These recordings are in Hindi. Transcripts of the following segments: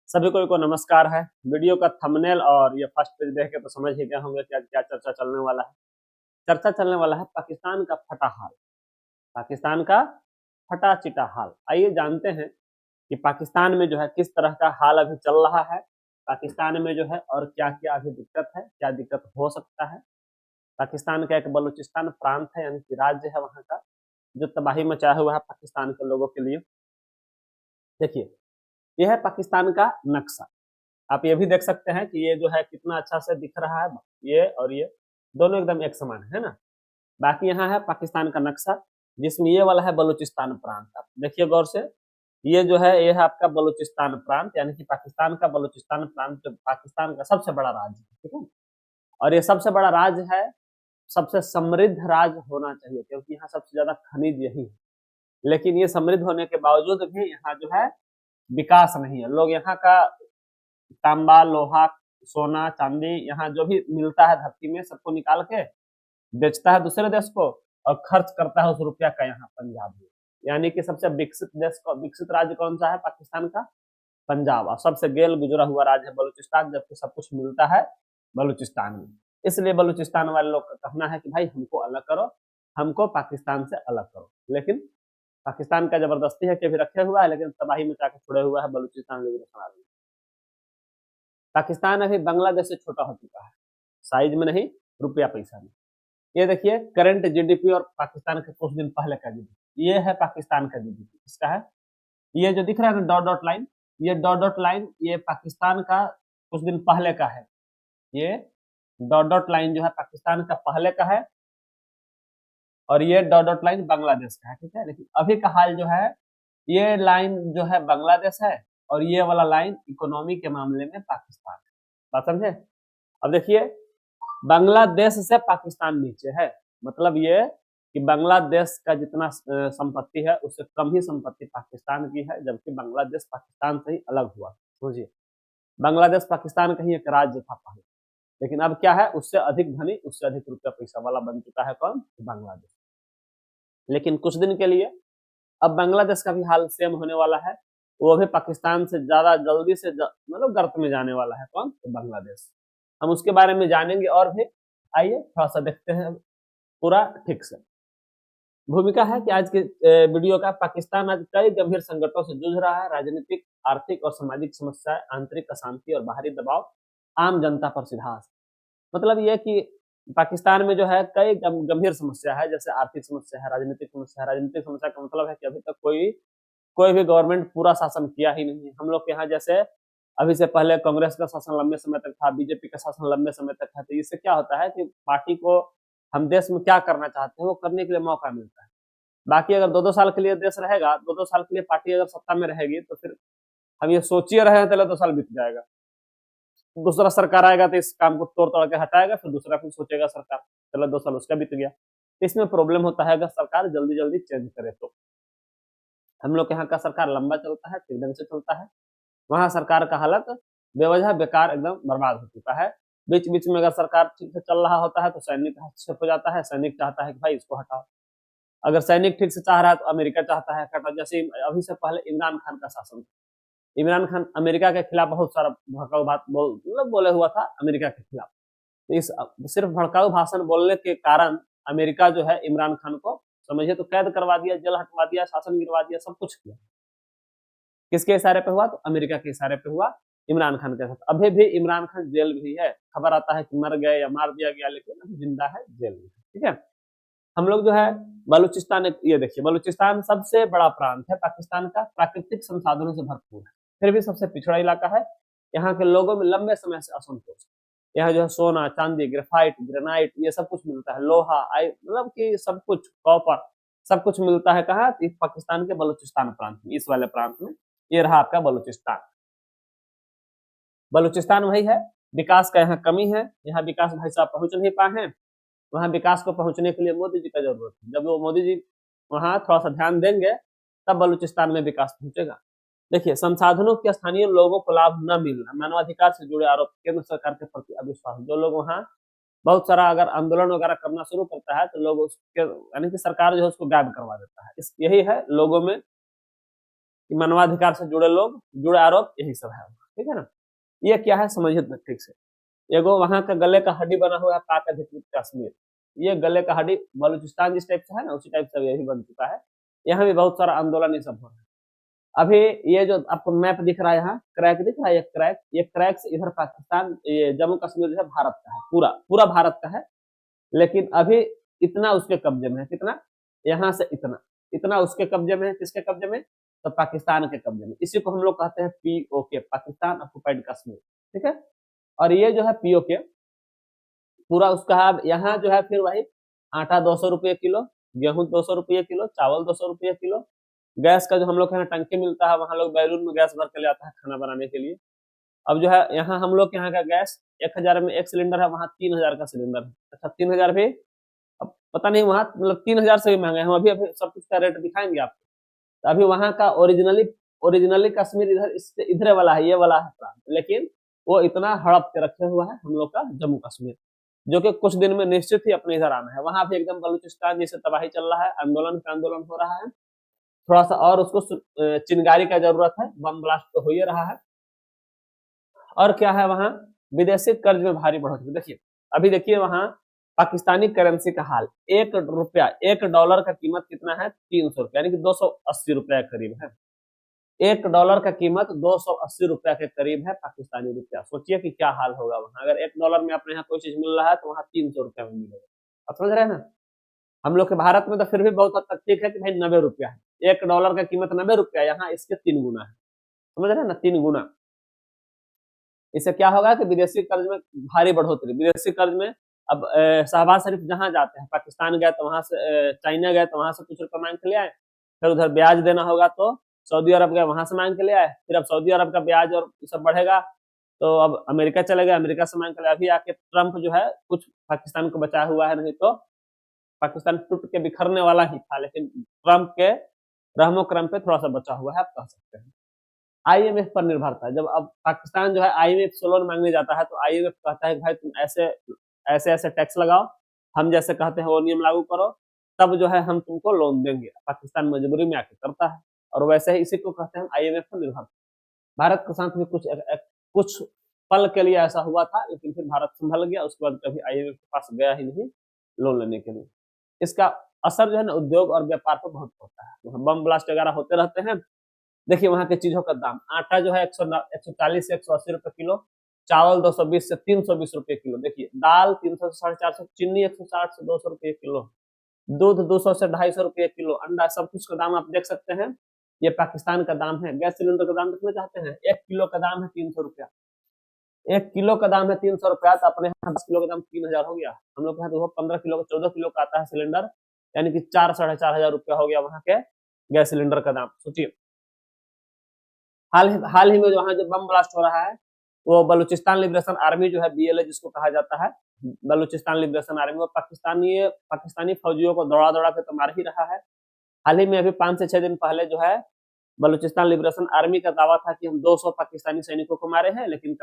सभी को नमस्कार है। वीडियो का थंबनेल और ये फर्स्ट पेज देख के तो समझ ही गए होंगे कि आज क्या चर्चा चलने वाला है। चर्चा चलने वाला है पाकिस्तान का फटा हाल, पाकिस्तान का फटा चिटा हाल। आइए जानते हैं कि पाकिस्तान में जो है किस तरह का हाल अभी चल रहा है, पाकिस्तान में जो है और क्या क्या अभी दिक्कत है, क्या दिक्कत हो सकता है। पाकिस्तान का एक बलूचिस्तान प्रांत है, यानी कि राज्य है वहां का, जो तबाही मचाया हुआ है पाकिस्तान के लोगों के लिए। देखिए, यह है पाकिस्तान का नक्शा। आप ये भी देख सकते हैं कि ये जो है कितना अच्छा से दिख रहा है, ये और ये दोनों एकदम एक समान है ना। बाकी यहाँ है पाकिस्तान का नक्शा, जिसमें ये वाला है बलूचिस्तान प्रांत। आप देखिए गौर से, ये है आपका बलूचिस्तान प्रांत, यानी कि पाकिस्तान का बलूचिस्तान प्रांत जो पाकिस्तान का सबसे बड़ा राज्य है, ठीक है। और ये सबसे बड़ा राज्य है, सबसे समृद्ध राज्य होना चाहिए, क्योंकि यहाँ सबसे ज्यादा खनिज यही है। लेकिन ये समृद्ध होने के बावजूद भी यहाँ जो है विकास नहीं है। लोग यहाँ का तांबा, लोहा, सोना, चांदी, यहाँ जो भी मिलता है धरती में, सबको निकाल के बेचता है दूसरे देश को और खर्च करता है उस रुपया का यहाँ पंजाब में। यानी कि सबसे विकसित देश का विकसित राज्य कौन सा है? पाकिस्तान का पंजाब। और सबसे गेल गुजरा हुआ राज्य है बलूचिस्तान, जबकि सब कुछ मिलता है बलूचिस्तान में। इसलिए बलूचिस्तान वाले लोग का कहना है कि भाई हमको अलग करो, हमको पाकिस्तान से अलग करो। लेकिन पाकिस्तान का जबरदस्ती है कि अभी रखे हुआ है, लेकिन तबाही मचा के छोड़े हुआ है बलूचिस्तान लिबरेशन आर्मी। पाकिस्तान अभी बांग्लादेश से छोटा हो चुका है, साइज में नहीं, रुपया पैसा में। ये देखिए करंट जीडीपी और पाकिस्तान के कुछ दिन पहले का जीडीपी, ये है पाकिस्तान का जीडीपी। इसका है ये जो दिख रहा है ना डॉट डॉट लाइन, ये डॉट डॉट लाइन ये पाकिस्तान का कुछ दिन पहले का है। ये डॉट डॉट लाइन जो है पाकिस्तान का पहले का है, और ये डॉट डॉट लाइन बांग्लादेश का है, ठीक है। लेकिन अभी का हाल जो है, ये लाइन जो है बांग्लादेश है, और ये वाला लाइन इकोनॉमी के मामले में पाकिस्तान है। बात समझे? अब देखिए, बांग्लादेश से पाकिस्तान नीचे है, मतलब ये कि बांग्लादेश का जितना संपत्ति है उससे कम ही संपत्ति पाकिस्तान की है, जबकि बांग्लादेश पाकिस्तान से ही अलग हुआ। समझिए, बांग्लादेश पाकिस्तान का ही एक राज्य था पहले, लेकिन अब क्या है, उससे अधिक धनी, उससे अधिक रुपया पैसा वाला बन चुका है कौन? बांग्लादेश। लेकिन कुछ दिन के लिए अब बांग्लादेश का भी हाल सेम होने वाला है, वो भी पाकिस्तान से ज्यादा जल्दी से मतलब गर्त में जाने वाला है कौन? तो बांग्लादेश। हम उसके बारे में जानेंगे और भी। आइए थोड़ा सा देखते हैं पूरा ठीक से। भूमिका है कि आज के वीडियो का, पाकिस्तान आज कई गंभीर संकटों से जूझ रहा है। राजनीतिक, आर्थिक और सामाजिक समस्याएं, आंतरिक अशांति और बाहरी दबाव आम जनता पर सीधा असर। मतलब ये कि पाकिस्तान में जो है कई गंभीर समस्या है, जैसे आर्थिक समस्या है, राजनीतिक समस्या है। राजनीतिक समस्या का मतलब है कि अभी तक कोई भी गवर्नमेंट पूरा शासन किया ही नहीं है। हम लोग के यहाँ जैसे अभी से पहले कांग्रेस का शासन लंबे समय तक था, बीजेपी का शासन लंबे समय तक था, तो इससे क्या होता है कि पार्टी को हम देश में क्या करना चाहते हैं वो करने के लिए मौका मिलता है। बाकी अगर 2-2 साल के लिए देश रहेगा, 2-2 साल के लिए पार्टी अगर सत्ता में रहेगी, तो फिर हम ये सोचिए रहे हैं, चलो 2 साल बीत जाएगा, दूसरा सरकार आएगा तो इस काम को तोड़ तोड़ के हटाएगा, फिर दूसरा फिर सोचेगा सरकार, चलो 2 साल उसका बीत गया। तो इसमें प्रॉब्लम होता है अगर सरकार जल्दी जल्दी चेंज करे तो। हम लोग के यहाँ का सरकार लंबा चलता है, ठीक ढंग से चलता है। वहां सरकार का हालत बेवजह बेकार एकदम बर्बाद हो चुका है। बीच बीच में अगर सरकार ठीक से चल रहा होता है तो सैनिक हस्तक्षेप हो जाता है, सैनिक चाहता है कि भाई इसको हटाओ। अगर सैनिक ठीक से चाह रहा है तो अमेरिका चाहता है हटाओ। जैसे अभी से पहले इमरान खान का शासन, इमरान खान अमेरिका के खिलाफ बहुत सारा भड़काऊ बात बोले हुआ था अमेरिका के खिलाफ। तो इस सिर्फ भड़काऊ भाषण बोलने के कारण अमेरिका जो है इमरान खान को समझिए तो कैद करवा दिया, जेल हटवा दिया, शासन गिरवा दिया, सब कुछ किया। किसके इशारे पे हुआ? तो अमेरिका के इशारे पे हुआ, इमरान खान के साथ। अभी भी इमरान खान जेल भी है, खबर आता है कि मर गए या मार दिया गया, लेकिन अभी जिंदा है, जेल में, ठीक है। हम लोग जो है बलूचिस्तान, ये देखिए बलूचिस्तान सबसे बड़ा प्रांत है पाकिस्तान का, प्राकृतिक संसाधनों से भरपूर है, फिर भी सबसे पिछड़ा इलाका है। यहाँ के लोगों में लंबे समय से असंतोष। यहाँ जो है सोना, चांदी, ग्रेफाइट, ग्रेनाइट, ये सब कुछ मिलता है, लोहा, मतलब कि सब कुछ, कॉपर, सब कुछ मिलता है। कहाँ? पाकिस्तान के बलूचिस्तान प्रांत में, इस वाले प्रांत में। ये रहा आपका बलूचिस्तान। बलूचिस्तान वही है, विकास का यहाँ कमी है, यहाँ विकास भाई साहब पहुंच नहीं पाए हैं। वहां विकास को पहुंचने के लिए मोदी जी का जरूरत है। जब वो मोदी जी वहां थोड़ा सा ध्यान देंगे, तब बलूचिस्तान में विकास पहुंचेगा। देखिए, संसाधनों के स्थानीय लोगों को लाभ न मिलना, मानवाधिकार से जुड़े आरोप, केंद्र सरकार के प्रति अविश्वास। जो लोग वहाँ बहुत सारा अगर आंदोलन वगैरह करना शुरू करता है तो लोग उसके, यानी कि सरकार जो है उसको गायब करवा देता है। यही है लोगों में कि मानवाधिकार से जुड़े लोग, जुड़े आरोप, यही सब है। ठीक है ना। ये क्या है समझिए ठीक से। एगो वहां का गले का हड्डी बना हुआ है पाक अधिकृत कश्मीर। ये गले का हड्डी बलूचिस्तान जिस टाइप से है ना उसी टाइप से यही बन चुका है। यहाँ भी बहुत सारा आंदोलन ये सब हो रहा है। अभी ये जो आपको मैप दिख रहा है यहाँ क्रैक दिख रहा है, ये क्रैक से इधर पाकिस्तान, ये जम्मू कश्मीर जो है भारत का है, पूरा पूरा भारत का है। लेकिन अभी इतना उसके कब्जे में है, कितना, यहाँ से इतना, इतना उसके कब्जे में है। किसके कब्जे में? तो पाकिस्तान के कब्जे में। इसी को हम लोग कहते हैं पीओके, पाकिस्तान ऑक्युपाइड कश्मीर, ठीक है। और ये जो है पीओके पूरा उसका है। अब यहाँ जो है फिर वही आटा 200 रुपये किलो, गेहूं 200 रुपये किलो, चावल 200 रुपये किलो। गैस का जो हम लोग के यहाँ टंकी मिलता है वहां लोग बैलून में गैस भर के ले आता है खाना बनाने के लिए। अब जो है यहाँ हम लोग के यहाँ का गैस 1,000 में एक सिलेंडर है, वहाँ 3,000 का सिलेंडर है। अच्छा 3,000 भी, अब पता नहीं वहाँ मतलब 3,000 से भी महंगा है। हम अभी अभी सब कुछ का रेट दिखाएंगे आपको। तो अभी वहाँ का ओरिजिनली ओरिजिनली कश्मीर इधर वाला है, ये वाला है प्रांत, लेकिन वो इतना हड़प के रखे हुआ है हम लोग का जम्मू कश्मीर, जो कि कुछ दिन में निश्चित ही अपने इधर आना है। वहां भी एकदम बलूचिस्तान जैसे तबाही चल रहा है, आंदोलन का आंदोलन हो रहा है। थोड़ा सा और उसको चिंगारी का जरूरत है, बम ब्लास्ट तो हो ही रहा है। और क्या है वहां, विदेशी कर्ज में भारी बढ़ोतरी। देखिए अभी देखिए वहां पाकिस्तानी करेंसी का हाल, $1 का कीमत कितना है, 300 रुपया, यानी कि 280 रुपया के करीब है। $1 का कीमत 280 रुपया के करीब है पाकिस्तानी रुपया। सोचिए कि क्या हाल होगा वहां, अगर $1 में अपने यहाँ कोई चीज मिल रहा है तो वहां 300 रुपया में मिलेगा। आप समझ रहे हैं ना। हम लोग के भारत में तो फिर भी बहुत हद तक ठीक है कि भाई 90 रुपया है, $1 का कीमत 90 रुपया, यहाँ इसके 3 गुना है। समझ रहे हैं ना, 3 गुना। इससे क्या होगा कि विदेशी कर्ज में भारी बढ़ोतरी। विदेशी कर्ज में अब शहबाज शरीफ जहां जाते हैं, पाकिस्तान गए तो वहां से, चाइना गए तो वहां से कुछ रुपये मांग के ले आए, फिर उधर ब्याज देना होगा तो सऊदी अरब गए वहां से मांग के ले आए, फिर अब सऊदी अरब का ब्याज और सब बढ़ेगा तो अब अमेरिका चले गए, अमेरिका से मांग के ले। अभी आके ट्रंप जो है कुछ पाकिस्तान को बचाया हुआ है, नहीं तो पाकिस्तान टूट के बिखरने वाला ही था, लेकिन ट्रंप के रहमो क्रम पे थोड़ा सा बचा हुआ है, आप कह सकते हैं। आईएमएफ पर निर्भरता है। जब अब पाकिस्तान जो है आईएमएफ से लोन मांगने जाता है तो आईएमएफ कहता है कि भाई तुम ऐसे ऐसे ऐसे टैक्स लगाओ, हम जैसे कहते हैं वो नियम लागू करो, तब जो है हम तुमको लोन देंगे। पाकिस्तान मजबूरी में आके करता है, और वैसे ही इसी को कहते हैं आईएमएफ पर निर्भरता। भारत के साथ भी कुछ पल के लिए ऐसा हुआ था, लेकिन फिर भारत संभल गया, उसके बाद कभी आईएमएफ के पास गया ही नहीं लोन लेने के लिए। इसका असर जो है ना उद्योग और व्यापार पर बहुत होता है। बम ब्लास्ट वगैरह होते रहते हैं। देखिए वहां के चीजों का दाम, आटा जो है 140 से 180 रुपए किलो, चावल 220 से 320 रुपए किलो। देखिए दाल 300 से 450, चीनी 160 से 200 रुपए किलो, दूध 200 से 250 रुपए किलो, अंडा, सब कुछ का दाम आप देख सकते हैं। ये पाकिस्तान का दाम है। गैस सिलेंडर का दाम कितना चाहते हैं, 1 किलो का दाम है 300 रुपया। 1 किलो का दाम है 300 रुपया, तो अपने यहाँ 10 किलो का दाम 3,000 हो गया। हम लोग के यहाँ तो 15 किलो 14 किलो का आता है सिलेंडर, यानी कि 4-4,500 रुपया हो गया वहां के गैस सिलेंडर का दाम। सोचिए हाल ही में जो वहाँ जो बम ब्लास्ट हो रहा है, वो बलूचिस्तान लिबरेशन आर्मी जो है, बीएलए जिसको कहा जाता है, बलूचिस्तान लिबरेशन आर्मी, वो पाकिस्तानी फौजियों को दौड़ा दौड़ा के तो मार ही रहा है। हाल ही में अभी 5 से 6 दिन पहले जो है बलूचिस्तान लिबरेशन आर्मी का दावा था कि हम 200 पाकिस्तानी सैनिकों को मारे हैं, लेकिन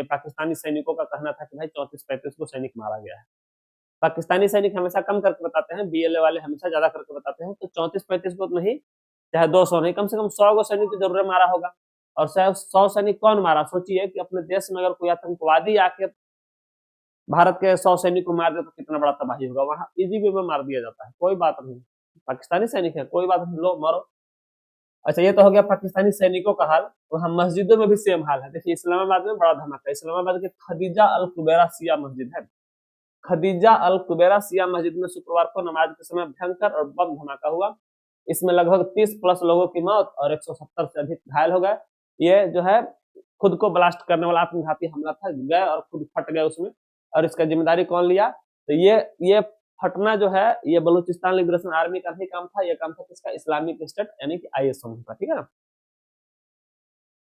पाकिस्तानी सैनिकों का कहना था कि भाई 34-35 को सैनिक मारा गया है। पाकिस्तानी सैनिक हमेशा कम करके बताते हैं, बीएलए वाले हमेशा ज्यादा करके बताते हैं। तो 34-35 को नहीं, चाहे 200 नहीं, कम से कम 100 को सैनिक तो जरूर मारा होगा। और 100 सैनिक कौन मारा, सोचिए कि अपने देश में अगर कोई आतंकवादी आके भारत के 100 सैनिक को मार दे तो कितना बड़ा तबाही होगा। वहां इजी वे में मार दिया जाता है, कोई बात नहीं, पाकिस्तानी सैनिक है, कोई बात नहीं, लो मारो। अच्छा ये तो हो गया पाकिस्तानी सैनिकों का हाल। वहां मस्जिदों में भी सेम हाल है। देखिए इस्लामाबाद में बड़ा धमाका, इस्लामाबाद के खदीजा अल कुबैरा शिया मस्जिद है। खदीजा अल कुबैरा शिया मस्जिद में शुक्रवार को नमाज के समय भयंकर और बम धमाका हुआ। इसमें लगभग 30 प्लस लोगों की मौत और 170 से अधिक घायल हो गए। ये जो है खुद को ब्लास्ट करने वाला आत्मघाती हमला था, गए और खुद फट गए उसमें। और इसका जिम्मेदारी कौन लिया, तो ये फटना जो है ये बलूचिस्तान लिबरेशन आर्मी का नहीं काम था, ये काम था किसका, इस्लामिक स्टेट यानी कि आईएस समूह का, ठीक है ना।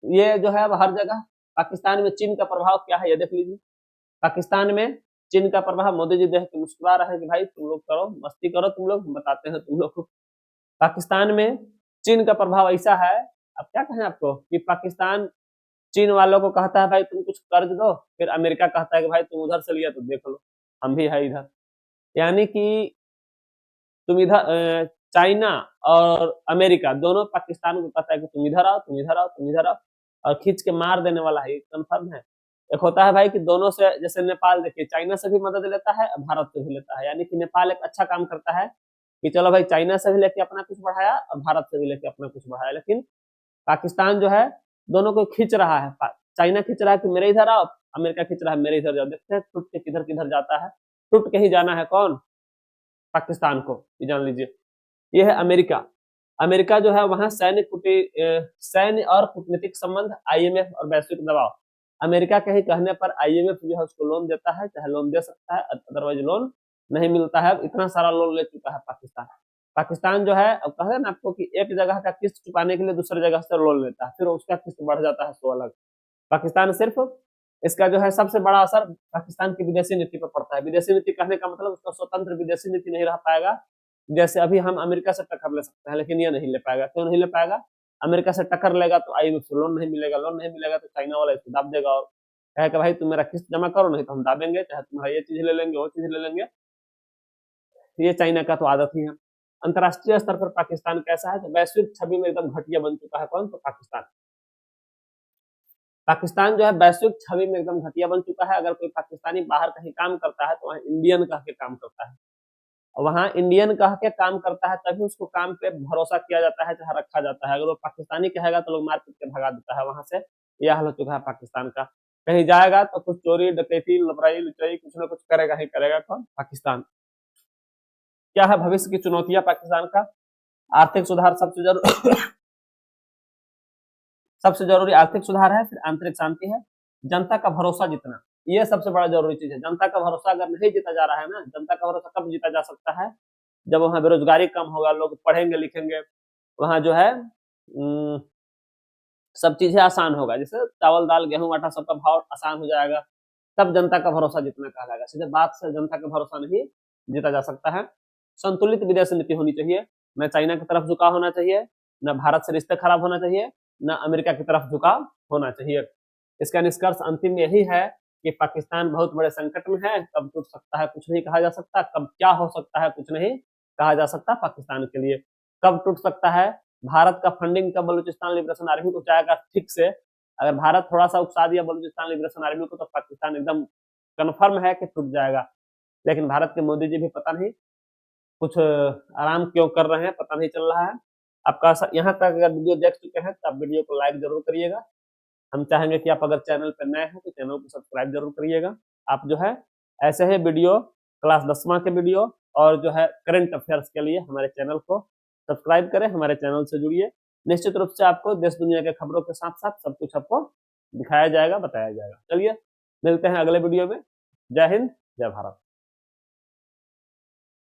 ये जो है हर जगह। पाकिस्तान में चीन का प्रभाव क्या है ये देख लीजिए। पाकिस्तान में चीन का प्रभाव, मोदी जी देख के मुस्कुरा रहे हैं कि भाई तुम लोग करो, मस्ती करो, तुम लोग, बताते हैं तुम लोग को। पाकिस्तान में चीन का प्रभाव ऐसा है, अब क्या कहें आपको, कि पाकिस्तान चीन वालों को कहता है भाई तुम कुछ कर्ज दो, फिर अमेरिका कहता है कि भाई तुम उधर से लिया तो देख लो, हम भी है इधर। यानी कि तुम इधर, चाइना और अमेरिका दोनों पाकिस्तान को कहता है कि तुम इधर आओ, तुम इधर आओ, तुम इधर आओ। और खींच के मार देने वाला है, ये कंफर्म है। एक होता है भाई कि दोनों से, जैसे नेपाल देखिए चाइना से भी मदद लेता है और भारत से भी लेता है, यानी कि नेपाल एक अच्छा काम करता है कि चलो भाई चाइना से भी लेके अपना कुछ बढ़ाया और भारत से भी लेके अपना कुछ बढ़ाया, लेकिन पाकिस्तान जो है दोनों को खींच रहा है। चाइना खींच रहा है कि मेरे इधर आओ, अमेरिका खींच रहा है मेरे इधर जाओ। देखते हैं टूट के किधर किधर जाता है। टूट के ही जाना है कौन? पाकिस्तान को, ये जान लीजिए। ये है अमेरिका। अमेरिका जो है वहां सैन्य और कूटनीतिक संबंध, आईएमएफ और वैश्विक दबाव। अमेरिका के ही कहने पर आईएमएफ जो है उसको लोन देता है, चाहे लोन दे सकता है, अदरवाइज लोन नहीं मिलता है। इतना सारा लोन ले चुका है पाकिस्तान। पाकिस्तान जो है, अब कहा ना आपको कि एक जगह का किस्त चुकाने के लिए दूसरी जगह से लोन लेता है, फिर उसका किस्त बढ़ जाता है सो अलग। पाकिस्तान सिर्फ, इसका जो है सबसे बड़ा असर पाकिस्तान की विदेशी नीति पर पड़ता है। विदेशी नीति कहने का मतलब उसका स्वतंत्र विदेशी नीति नहीं रह पाएगा। जैसे अभी हम अमेरिका से टक्कर ले सकते हैं, लेकिन ये नहीं ले पाएगा। क्यों नहीं ले पाएगा? अमेरिका से टक्कर लेगा तो आईएमएफ से लोन नहीं मिलेगा, लोन नहीं मिलेगा तो चाइना वाला इसको दाब देगा और कहेगा भाई तुम मेरा किस्त जमा करो, नहीं तो हम दाबेंगे, चाहे तुम्हारा ये चीज ले लेंगे वो चीज ले लेंगे। ये चाइना का तो आदत ही है। अंतरराष्ट्रीय स्तर पर पाकिस्तान कैसा है? तो वैश्विक छवि में एकदम घटिया बन चुका है। कौन? तो पाकिस्तान। पाकिस्तान जो है वैश्विक छवि में एकदम घटिया बन चुका है। अगर कोई पाकिस्तानी बाहर कहीं काम करता है तो वहाँ इंडियन कह के काम करता है, वहां इंडियन कह के काम करता है तभी उसको काम पे भरोसा किया जाता है, चाहे रखा जाता है। अगर वो पाकिस्तानी कहेगा तो लोग मार पीट के भगा देता है वहां से। यह हाल हो चुका है पाकिस्तान का। कहीं जाएगा तो कुछ चोरी डकैती लपराई लुटाई कुछ ना कुछ करेगा ही करेगा। कौन? पाकिस्तान। क्या है भविष्य की चुनौतियां पाकिस्तान का? आर्थिक सुधार सबसे जरूरी सबसे जरूरी आर्थिक सुधार है, फिर आंतरिक शांति है, जनता का भरोसा जीतना, ये सबसे बड़ा जरूरी चीज है। जनता का भरोसा अगर नहीं जीता जा रहा है ना, जनता का भरोसा कब जीता जा सकता है? जब वहां बेरोजगारी कम होगा, लोग पढ़ेंगे लिखेंगे, वहां जो है सब चीजें आसान होगा, जैसे चावल दाल गेहूं आटा सबका भाव आसान हो जाएगा, तब जनता का भरोसा जीतना कहलाएगा। सीधे बात से जनता का भरोसा नहीं जीता जा सकता है। संतुलित विदेश नीति होनी चाहिए, न चाइना की तरफ झुकाव होना चाहिए, न भारत से रिश्ते खराब होना चाहिए, न अमेरिका की तरफ झुकाव होना चाहिए। इसका निष्कर्ष अंतिम में यही है कि पाकिस्तान बहुत बड़े संकट में है। कब टूट सकता है कुछ नहीं कहा जा सकता, कब क्या हो सकता है कुछ नहीं कहा जा सकता पाकिस्तान के लिए। कब टूट सकता है? भारत का फंडिंग कब बलूचिस्तान लिबरेशन आर्मी को जाएगा ठीक से, अगर भारत थोड़ा सा उकसा दिया बलूचिस्तान लिबरेशन आर्मी को तो पाकिस्तान एकदम कन्फर्म है कि टूट जाएगा। लेकिन भारत के मोदी जी भी पता नहीं कुछ आराम क्यों कर रहे हैं, पता नहीं चल रहा है। आपका यहाँ तक अगर वीडियो देख चुके हैं तो आप वीडियो को लाइक जरूर करिएगा। हम चाहेंगे कि आप अगर चैनल पर नए हैं तो चैनल को सब्सक्राइब जरूर करिएगा। आप जो है ऐसे ही वीडियो, क्लास 10वां के वीडियो और जो है करंट अफेयर्स के लिए हमारे चैनल को सब्सक्राइब करें, हमारे चैनल से जुड़िए। निश्चित रूप से आपको देश दुनिया के खबरों के साथ साथ सब कुछ आपको दिखाया जाएगा, बताया जाएगा। चलिए मिलते हैं अगले वीडियो में। जय हिंद, जय भारत।